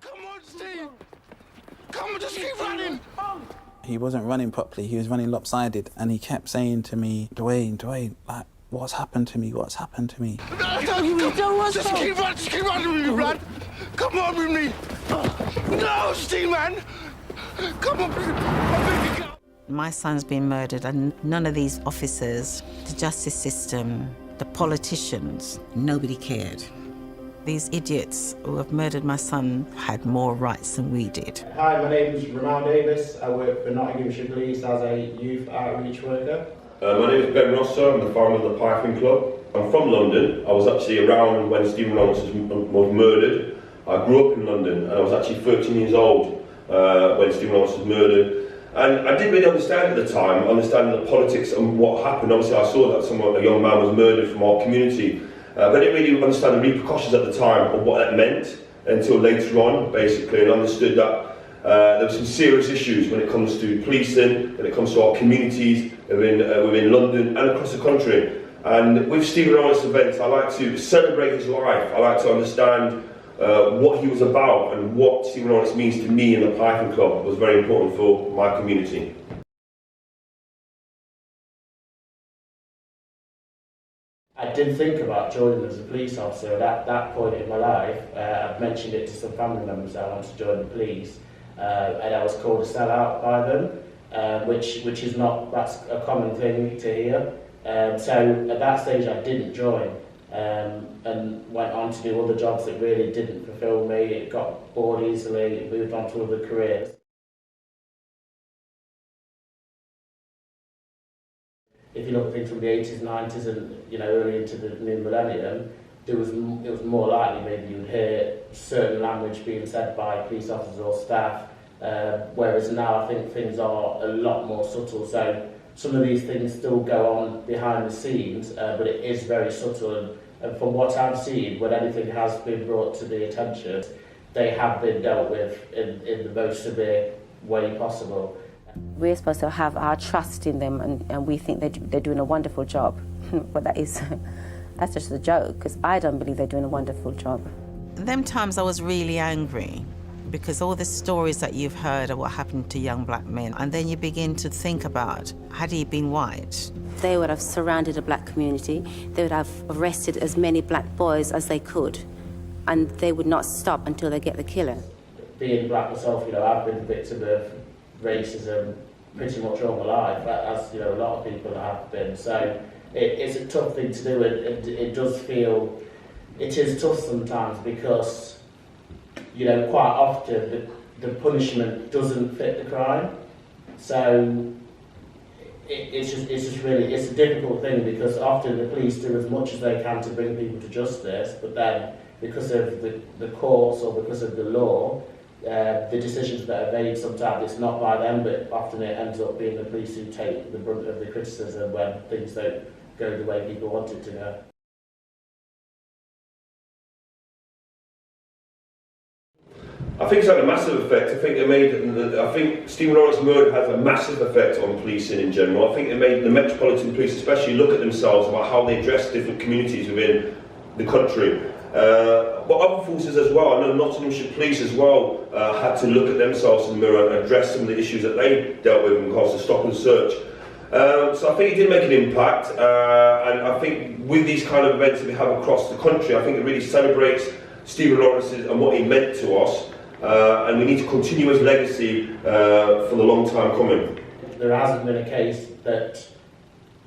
Come on, Steve! Come on, just keep running! He wasn't running properly, he was running lopsided, and he kept saying to me, Dwayne, like, what's happened to me, what's happened to me? Just keep running with me, Brad! Come on with me! No, Steve, man! Come on, please! My son's been murdered, and none of these officers, the justice system, the politicians, nobody cared. These idiots who have murdered my son had more rights than we did. Hi, my name is Romel Davis. I work for Nottinghamshire Police as a youth outreach worker. My name is Ben Rosso. I'm the founder of the Pythian Club. I'm from London. I was actually around when Stephen Lawrence was murdered. I grew up in London, and I was actually 13 years old when Stephen Lawrence was murdered. And I didn't really understand at the time, understanding the politics and what happened. Obviously, I saw that a young man was murdered from our community. But I didn't really understand the repercussions at the time of what that meant until later on, basically, and understood that there were some serious issues when it comes to policing, when it comes to our communities within London and across the country. And with Stephen Lawrence's events, I like to celebrate his life. I like to understand what he was about, and what Stephen Lawrence means to me and the Pythian Club was very important for my community. I did think about joining as a police officer at that point in my life. I've mentioned it to some family members that I wanted to join the police, and I was called a sellout by them, which is not, that's a common thing to hear. So at that stage I didn't join, and went on to do other jobs that really didn't fulfil me. It got bored easily, moved on to other careers. If you look at things from the 80s, 90s, and early into the new millennium, it was more likely maybe you would hear certain language being said by police officers or staff, whereas now I think things are a lot more subtle. So some of these things still go on behind the scenes, but it is very subtle. And from what I've seen, when anything has been brought to the attention, they have been dealt with in the most severe way possible. We're supposed to have our trust in them, and we think they're doing a wonderful job. But that's just a joke, because I don't believe they're doing a wonderful job. Them times I was really angry, because all the stories that you've heard of what happened to young black men, and then you begin to think about, had he been white? They would have surrounded the black community, they would have arrested as many black boys as they could, and they would not stop until they get the killer. Being black myself, I've been a victim of racism pretty much all my life, as a lot of people have been. So it's a tough thing to do, and it does feel, it is tough sometimes, because quite often the punishment doesn't fit the crime. So it's just really, it's a difficult thing, because often the police do as much as they can to bring people to justice, but then because of the courts or because of the law, the decisions that are made, sometimes it's not by them, but often it ends up being the police who take the brunt of the criticism when things don't go the way people want it to go. I think it's had a massive effect. I think Stephen Lawrence's murder has a massive effect on policing in general. I think it made the Metropolitan Police especially look at themselves about how they address different communities within the country. But other forces as well, I know Nottinghamshire Police as well had to look at themselves in the mirror and address some of the issues that they dealt with in regards to stop and search. So I think it did make an impact, and I think with these kind of events that we have across the country, I think it really celebrates Stephen Lawrence and what he meant to us, and we need to continue his legacy for the long time coming. There hasn't been a case that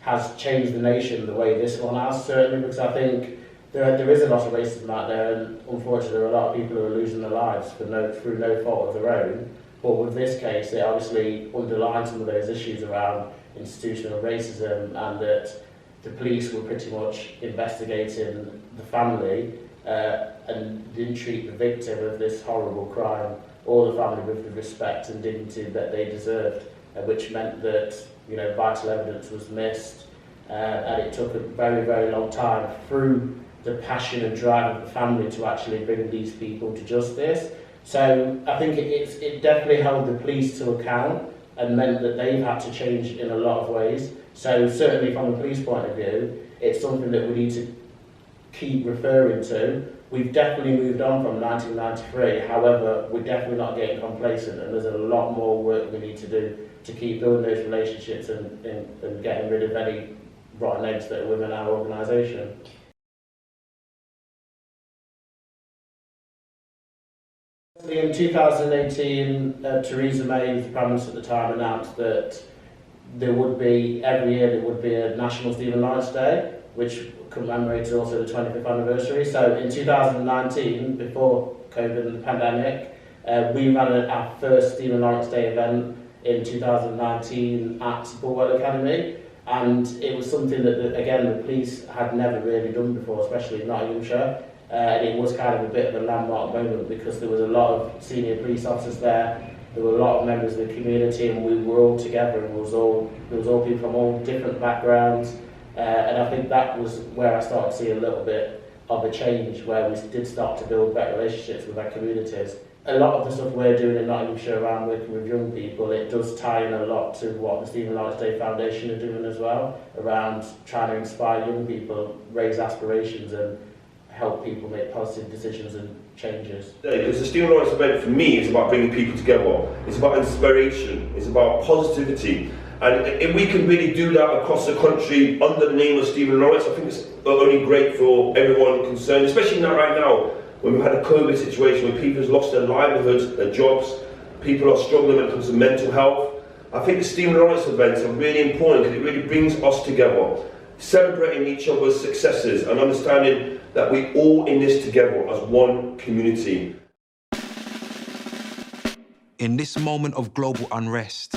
has changed the nation the way this one has, certainly, because I think there is a lot of racism out there, and unfortunately there are a lot of people who are losing their lives through no fault of their own. But with this case, it obviously underlines some of those issues around institutional racism, and that the police were pretty much investigating the family and didn't treat the victim of this horrible crime or the family with the respect and dignity that they deserved, which meant that vital evidence was missed, and it took a very, very long time through the passion and drive of the family to actually bring these people to justice. So I think it definitely held the police to account and meant that they've had to change in a lot of ways. So certainly from a police point of view, it's something that we need to keep referring to, We've definitely moved on from 1993, however, we're definitely not getting complacent, and there's a lot more work we need to do to keep building those relationships and getting rid of any rotten eggs that are within our organisation. In 2018, Theresa May, who was the Prime Minister at the time, announced that there would be, every year, there would be a National Stephen Lawrence Day, which commemorated also the 25th anniversary. So in 2019, before COVID and the pandemic, we ran our first Stephen Lawrence Day event in 2019 at Bulwell Academy, and it was something that, again, the police had never really done before, especially in Nottinghamshire. And it was kind of a bit of a landmark moment because there was a lot of senior police officers there, there were a lot of members of the community, and we were all together, and there was all people from all different backgrounds. And I think that was where I started to see a little bit of a change, where we did start to build better relationships with our communities. A lot of the stuff we're doing in Nottinghamshire around working with young people, it does tie in a lot to what the Stephen Lawrence Day Foundation are doing as well, around trying to inspire young people, raise aspirations and help people make positive decisions and changes. Because the Stephen Lawrence event for me is about bringing people together, it's about inspiration, it's about positivity. And if we can really do that across the country under the name of Stephen Lawrence, I think it's only great for everyone concerned, especially now, right now, when we've had a COVID situation where people have lost their livelihoods, their jobs, people are struggling when it comes to mental health. I think the Stephen Lawrence events are really important because it really brings us together, celebrating each other's successes and understanding that we're all in this together as one community. In this moment of global unrest,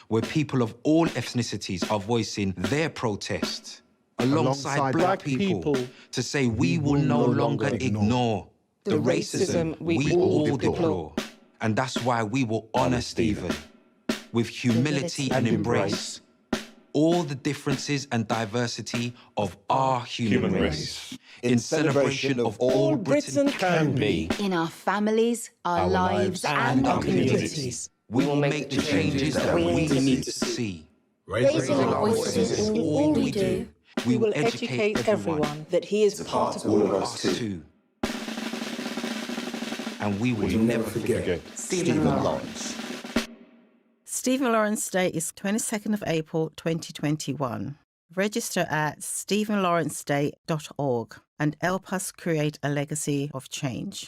where people of all ethnicities are voicing their protest alongside black people to say we will no longer ignore the racism we all deplore. And that's why we will honour Stephen with humility and embrace all the differences and diversity of our human race, in celebration of all Britain can be. In our families, our lives and our communities. We will make the changes that we need to see. Raising our voices in all we do. We will educate everyone that he is part of all of us too. And we will never forget Stephen Lawrence. Stephen Lawrence Day is 22nd of April 2021. Register at stephenlawrenceday.org and help us create a legacy of change.